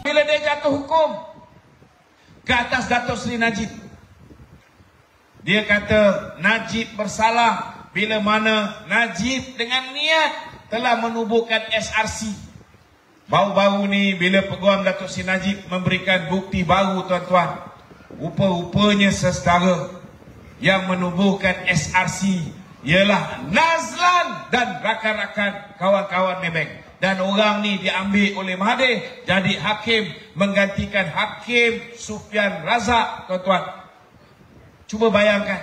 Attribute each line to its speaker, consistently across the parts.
Speaker 1: Bila dia jatuh hukum ke atas Datuk Seri Najib, dia kata Najib bersalah bila mana Najib dengan niat telah menubuhkan SRC. Baru-baru ni bila Peguam Datuk Seri Najib memberikan bukti baru, tuan-tuan, rupa-rupanya sesetara yang menubuhkan SRC ialah Nazlan dan rakan-rakan kawan-kawan Maybank. Dan orang ni diambil oleh Mahathir jadi hakim menggantikan Hakim Sufian Razak, tuan-tuan. Cuba bayangkan,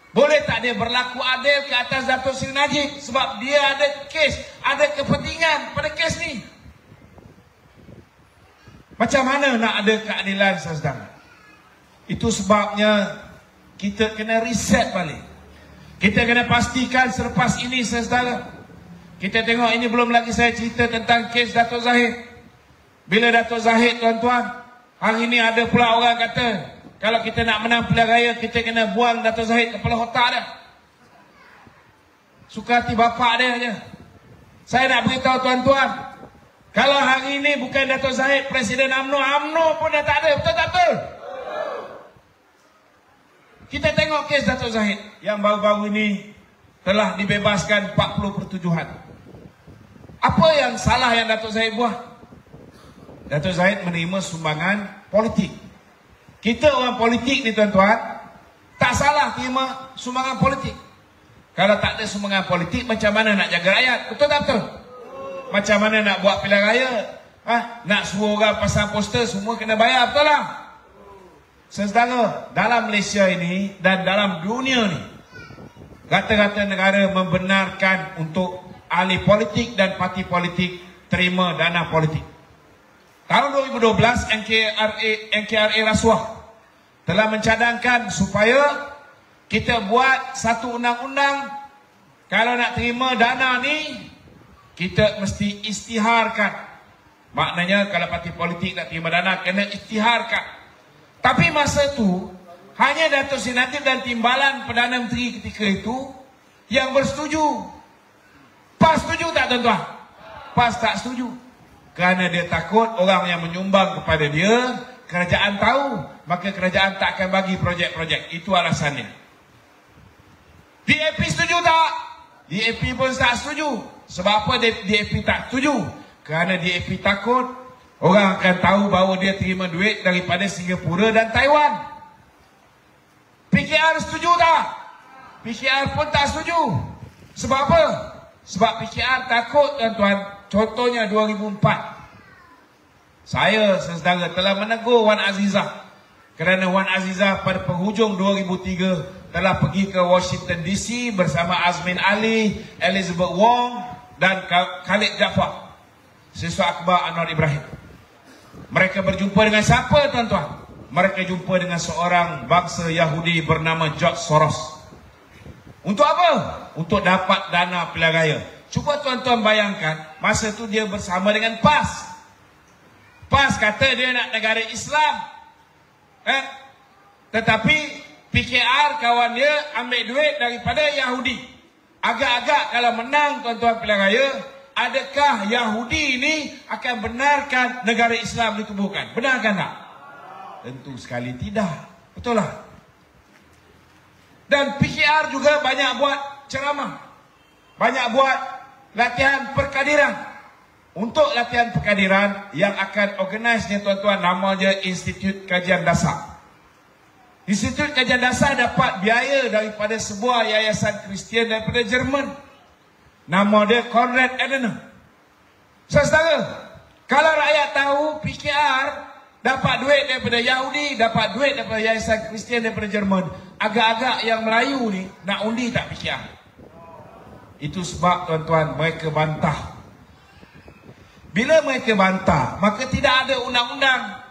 Speaker 1: boleh tak dia berlaku adil ke atas Datuk Seri Najib sebab dia ada kes, ada kepentingan pada kes ni? Macam mana nak ada keadilan, saudara? Itu sebabnya kita kena reset balik. Kita kena pastikan selepas ini, saudara. Kita tengok ini, belum lagi saya cerita tentang kes Dato' Zahid. Bila Dato' Zahid, tuan-tuan, hari ini ada pula orang kata kalau kita nak menang pilihan raya, kita kena buang Dato' Zahid kepala otak dia. Suka hati bapak dia je. Saya nak beritahu tuan-tuan, kalau hari ini bukan Dato' Zahid Presiden UMNO, UMNO pun dah tak ada. Betul tak betul? Kita tengok kes Dato' Zahid yang baru-baru ini telah dibebaskan 40 pertujuhan. Apa yang salah yang Dato' Zahid buat? Dato' Zahid menerima sumbangan politik. Kita orang politik ni, tuan-tuan, tak salah terima sumbangan politik. Kalau tak ada sumbangan politik, macam mana nak jaga rakyat? Betul tak betul? Macam mana nak buat pilihan raya? Nak suruh orang pasang poster, semua kena bayar, betul tak? Saudara, dalam Malaysia ini dan dalam dunia ni, rata-rata negara membenarkan untuk ahli politik dan parti politik terima dana politik. Tahun 2012, NKRA Rasuah telah mencadangkan supaya kita buat satu undang-undang, kalau nak terima dana ni, kita mesti istiharkan. Maknanya kalau parti politik nak terima dana, kena istiharkan. Tapi masa tu hanya Datuk Seri Najib dan Timbalan Perdana Menteri ketika itu yang bersetuju. PAS setuju tak, tuan-tuan? PAS tak setuju. Kerana dia takut orang yang menyumbang kepada dia, kerajaan tahu, maka kerajaan tak akan bagi projek-projek. Itu alasannya. DAP setuju tak? DAP pun tak setuju. Sebab apa DAP tak setuju? Kerana DAP takut orang akan tahu bahawa dia terima duit daripada Singapura dan Taiwan. PKR setuju tak? PKR pun tak setuju. Sebab apa? Sebab PKR takut, tuan-tuan. Contohnya 2004. Saya, saudara, telah menegur Wan Azizah. Kerana Wan Azizah pada penghujung 2003 telah pergi ke Washington DC bersama Azmin Ali, Elizabeth Wong dan Khalid Jaafar, siswa akbar Anwar Ibrahim. Mereka berjumpa dengan siapa, tuan-tuan? Mereka jumpa dengan seorang bangsa Yahudi bernama George Soros. Untuk apa? Untuk dapat dana pilihan raya. Cuba tuan-tuan bayangkan, masa tu dia bersama dengan PAS. PAS kata dia nak negara Islam. Tetapi PKR kawan dia ambil duit daripada Yahudi. Agak-agak kalau menang, tuan-tuan, pilihan raya, adakah Yahudi ini akan benarkan negara Islam ditubuhkan? Benarkan tak? Tentu sekali tidak. Betul lah. Dan PKR juga banyak buat ceramah, banyak buat latihan perkadiran. Untuk latihan perkadiran yang akan organisnya, tuan-tuan, nama dia Institut Kajian Dasar. Institut Kajian Dasar dapat biaya daripada sebuah yayasan Kristian daripada Jerman. Nama dia Konrad Adenauer. Saudara, kalau rakyat tahu PKR dapat duit daripada Yahudi, dapat duit daripada yayasan Kristian daripada Jerman, agak-agak yang Melayu ni nak undi tak PKR? Itu sebab, tuan-tuan, mereka bantah. Bila mereka bantah, maka tidak ada undang-undang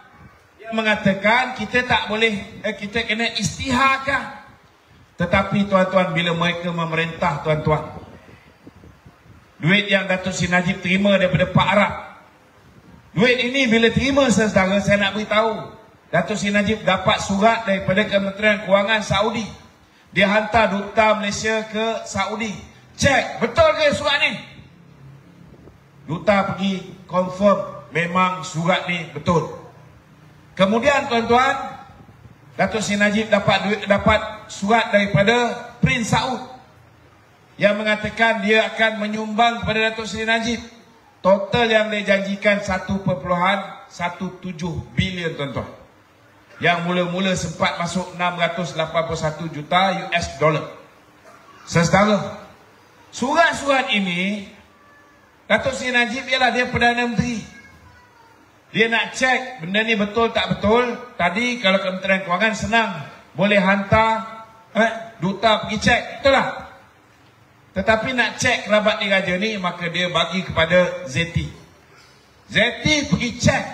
Speaker 1: yang mengatakan kita tak boleh, kita kena istiharkan. Tetapi, tuan-tuan, bila mereka memerintah, tuan-tuan, duit yang Datuk Seri Najib terima daripada Pak Arab, duit ini bila terima, saudara, saya nak beritahu, Datuk Seri Najib dapat surat daripada Kementerian Kewangan Saudi. Dia hantar Duta Malaysia ke Saudi. Cek, betul ke surat ni? Duta pergi confirm, memang surat ni betul. Kemudian tuan-tuan, Datuk Seri Najib dapat surat daripada Prince Saud yang mengatakan dia akan menyumbang kepada Datuk Seri Najib total yang dia janjikan 1.17 bilion tuan-tuan. Yang mula-mula sempat masuk 681 juta US dollar. Saudara, surat-surat ini Datuk Seri Najib ialah dia Perdana Menteri. Dia nak cek benda ni betul tak betul. Tadi kalau Kementerian Kewangan senang, boleh hantar duta pergi cek, betul tak? Tetapi nak cek kerabat diraja ni, maka dia bagi kepada ZT. ZT pergi cek.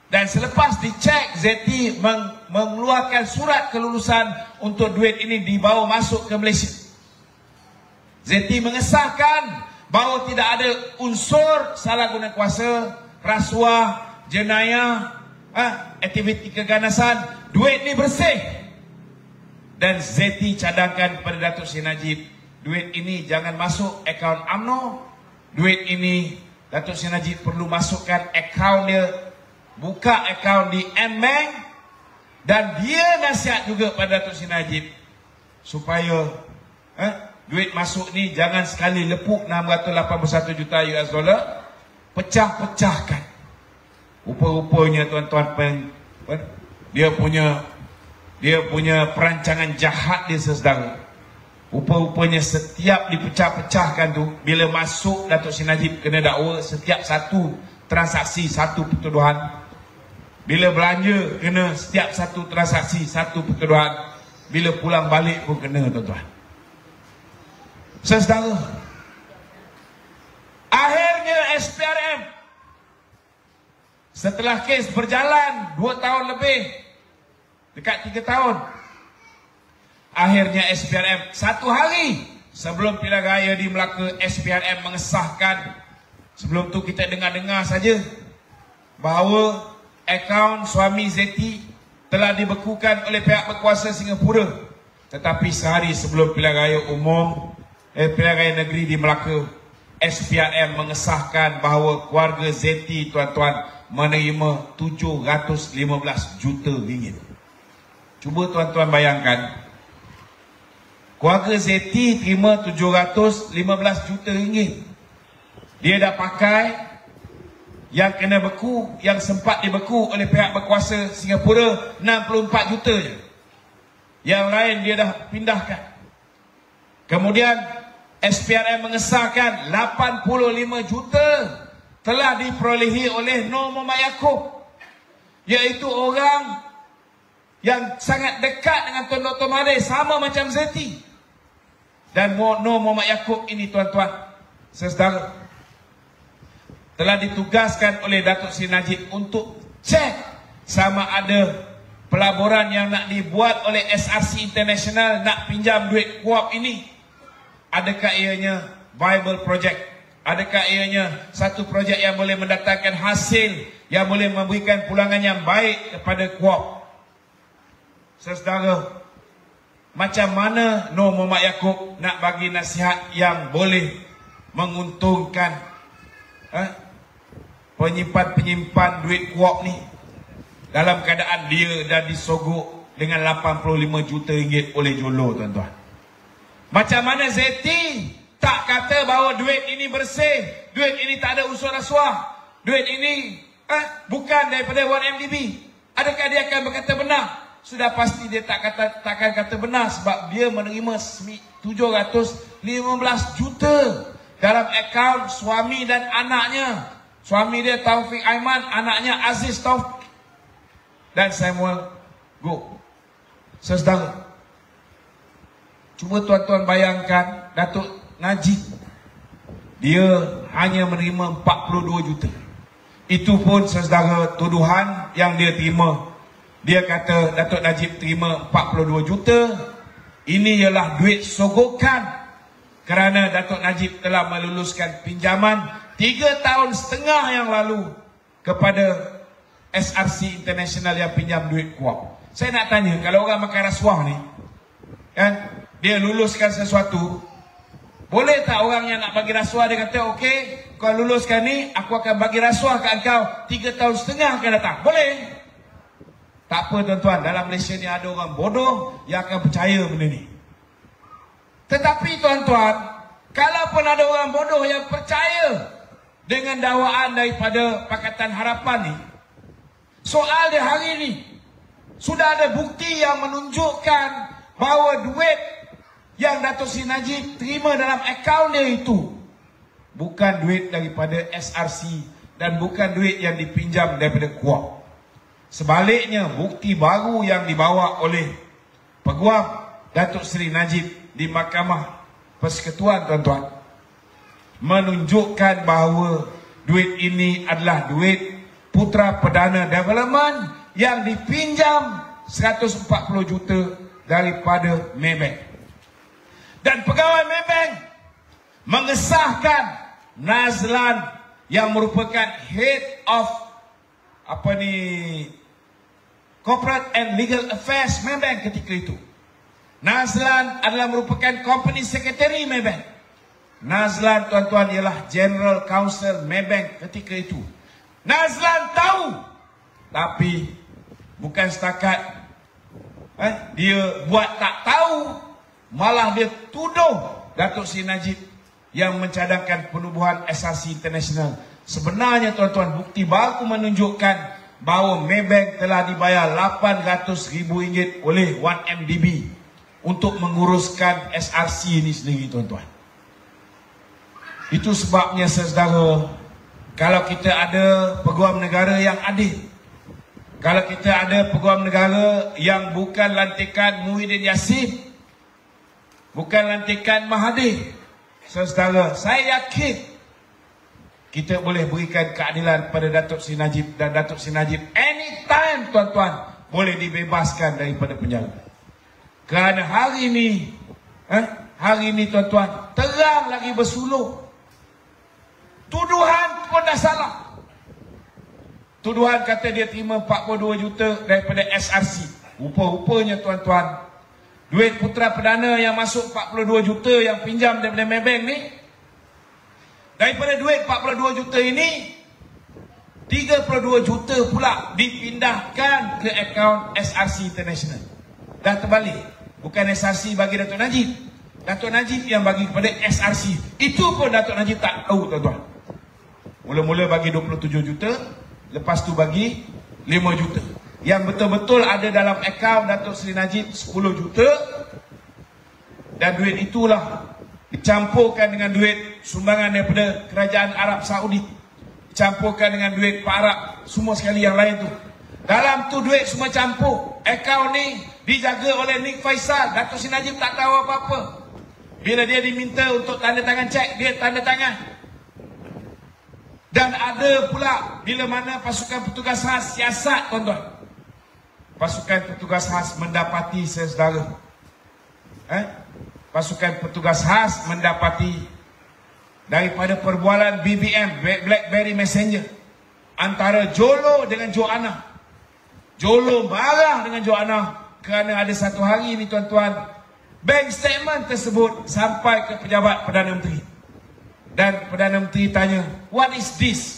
Speaker 1: Dan selepas dicek, ZT mengeluarkan surat kelulusan untuk duit ini dibawa masuk ke Malaysia. ZT mengesahkan bahawa tidak ada unsur salah guna kuasa, rasuah, jenayah, aktiviti keganasan. Duit ni bersih. Dan ZT cadangkan kepada Datuk Seri Najib, duit ini jangan masuk akaun UMNO. Duit ini Datuk Seri Najib perlu masukkan akaun dia, buka akaun di M-Bank. Dan dia nasihat juga pada Datuk Seri Najib supaya duit masuk ni jangan sekali lepuk 681 juta US dollar, pecah-pecahkan. Rupa-rupanya tuan-tuan, dia punya perancangan jahat dia, saudara. Rupa-rupanya setiap dipecah-pecahkan tu, bila masuk Datuk Seri Najib kena dakwa setiap satu transaksi satu pertuduhan. Bila belanja kena setiap satu transaksi satu pertuduhan. Bila pulang balik pun kena, tuan-tuan. Saudara, akhirnya SPRM setelah kes berjalan 2 tahun lebih, dekat 3 tahun, akhirnya SPRM 1 hari sebelum pilihan raya di Melaka, SPRM mengesahkan. Sebelum tu kita dengar-dengar saja bahawa akaun suami ZT telah dibekukan oleh pihak berkuasa Singapura. Tetapi sehari sebelum pilihan raya umum, pilihan raya negeri di Melaka, SPRM mengesahkan bahawa keluarga ZT, tuan-tuan, menerima 715 juta ringgit. Cuba tuan-tuan bayangkan, keluarga ZT terima 715 juta ringgit. Dia dah pakai yang kena beku, yang sempat dibeku oleh pihak berkuasa Singapura 64 juta je. Yang lain dia dah pindahkan. Kemudian SPRM mengesahkan 85 juta telah diperolehi oleh Nur Muhammad Yaakob, iaitu orang yang sangat dekat dengan Tun Dr. Mahathir, sama macam Zeti. Dan Nur Muhammad Yaakob ini, tuan-tuan, saudara, telah ditugaskan oleh Datuk Seri Najib untuk cek sama ada pelaburan yang nak dibuat oleh SRC International nak pinjam duit kuap ini, adakah ianya viable project? Adakah ianya satu projek yang boleh mendatangkan hasil, yang boleh memberikan pulangan yang baik kepada kuap? Saudara, macam mana Nur Muhammad Yaakob nak bagi nasihat yang boleh menguntungkan penyimpan-penyimpan duit kuap ni, dalam keadaan dia dah disogok dengan 85 juta ringgit oleh Jolo, tuan-tuan? Macam mana Zeti tak kata bahawa duit ini bersih, duit ini tak ada unsur rasuah, duit ini bukan daripada 1MDB? Adakah dia akan berkata benar? Sudah pasti dia takkan kata benar, sebab dia menerima 715 juta dalam akaun suami dan anaknya. Suami dia Taufik Aiman, anaknya Aziz Taufik dan Samuel Go. Saudara, cuba tuan-tuan bayangkan, Datuk Najib dia hanya menerima 42 juta. Itu pun, saudara, tuduhan yang dia terima. Dia kata Datuk Najib terima 42 juta. Ini ialah duit sogokan kerana Datuk Najib telah meluluskan pinjaman 3 tahun setengah yang lalu kepada SRC International yang pinjam duit kuap. Saya nak tanya, kalau orang makan rasuah ni, dia luluskan sesuatu, boleh tak orang yang nak bagi rasuah dia kata, okey, kau luluskan ni, aku akan bagi rasuah ke engkau 3 tahun setengah akan datang. Boleh? Tak apa tuan-tuan, dalam Malaysia ni ada orang bodoh yang akan percaya benda ni. Tetapi tuan-tuan, kalaupun ada orang bodoh yang percaya dengan dakwaan daripada Pakatan Harapan ni, soal dia hari ni, sudah ada bukti yang menunjukkan bahawa duit yang Datuk Seri Najib terima dalam akaun dia itu bukan duit daripada SRC dan bukan duit yang dipinjam daripada KUAP. Sebaliknya, bukti baru yang dibawa oleh Peguam Datuk Seri Najib di Mahkamah Persekutuan, tuan-tuan, menunjukkan bahawa duit ini adalah duit Putra Perdana Development yang dipinjam 140 juta daripada Maybank. Dan pegawai Maybank mengesahkan Nazlan yang merupakan Head of Corporate and Legal Affairs Maybank ketika itu. Nazlan adalah merupakan Company Secretary Maybank. Nazlan, tuan-tuan, ialah General Counsel Maybank ketika itu. Nazlan tahu, tapi bukan setakat dia buat tak tahu, malah dia tuduh Datuk Seri Najib yang mencadangkan penubuhan SRC International. Sebenarnya, tuan-tuan, bukti baru menunjukkan bahawa Maybank telah dibayar RM800,000 oleh 1MDB untuk menguruskan SRC ini sendiri, tuan-tuan. Itu sebabnya, saudara, kalau kita ada peguam negara yang adil, kalau kita ada peguam negara yang bukan lantikan Muhyiddin Yassin, bukan lantikan Mahathir, saudara, saya yakin kita boleh berikan keadilan pada Datuk Seri Najib, dan Datuk Seri Najib anytime, tuan-tuan, boleh dibebaskan daripada penjara. Kerana hari ini, tuan-tuan, terang lagi bersulur. Tuduhan pun dah salah. Tuduhan kata dia terima 42 juta daripada SRC. Rupa-rupanya, tuan-tuan, duit Putra Perdana yang masuk 42 juta yang pinjam daripada Maybank ni, daripada duit 42 juta ini, 32 juta pula dipindahkan ke akaun SRC International. Dah terbalik. Bukan SRC bagi Datuk Najib, Datuk Najib yang bagi kepada SRC. Itu pun Datuk Najib tak tahu, tuan-tuan. Mula-mula bagi 27 juta, lepas tu bagi 5 juta. Yang betul-betul ada dalam akaun Datuk Seri Najib 10 juta. Dan duit itulah dicampurkan dengan duit sumbangan daripada Kerajaan Arab Saudi, dicampurkan dengan duit Pak Arab, semua sekali yang lain tu. Dalam tu duit semua campur. Akaun ni dijaga oleh Nik Faisal. Datuk Seri Najib tak tahu apa-apa. Bila dia diminta untuk tanda tangan cek, dia tanda tangan. Dan ada pula bila mana pasukan petugas khas siasat, tuan-tuan. Pasukan petugas khas mendapati, saudara, pasukan petugas khas mendapati daripada perbualan BBM, BlackBerry Messenger, antara Jolo dengan Joanna. Jolo marah dengan Joanna kerana ada satu hari ni, tuan-tuan, bank statement tersebut sampai ke pejabat Perdana Menteri. Dan Perdana Menteri tanya, what is this?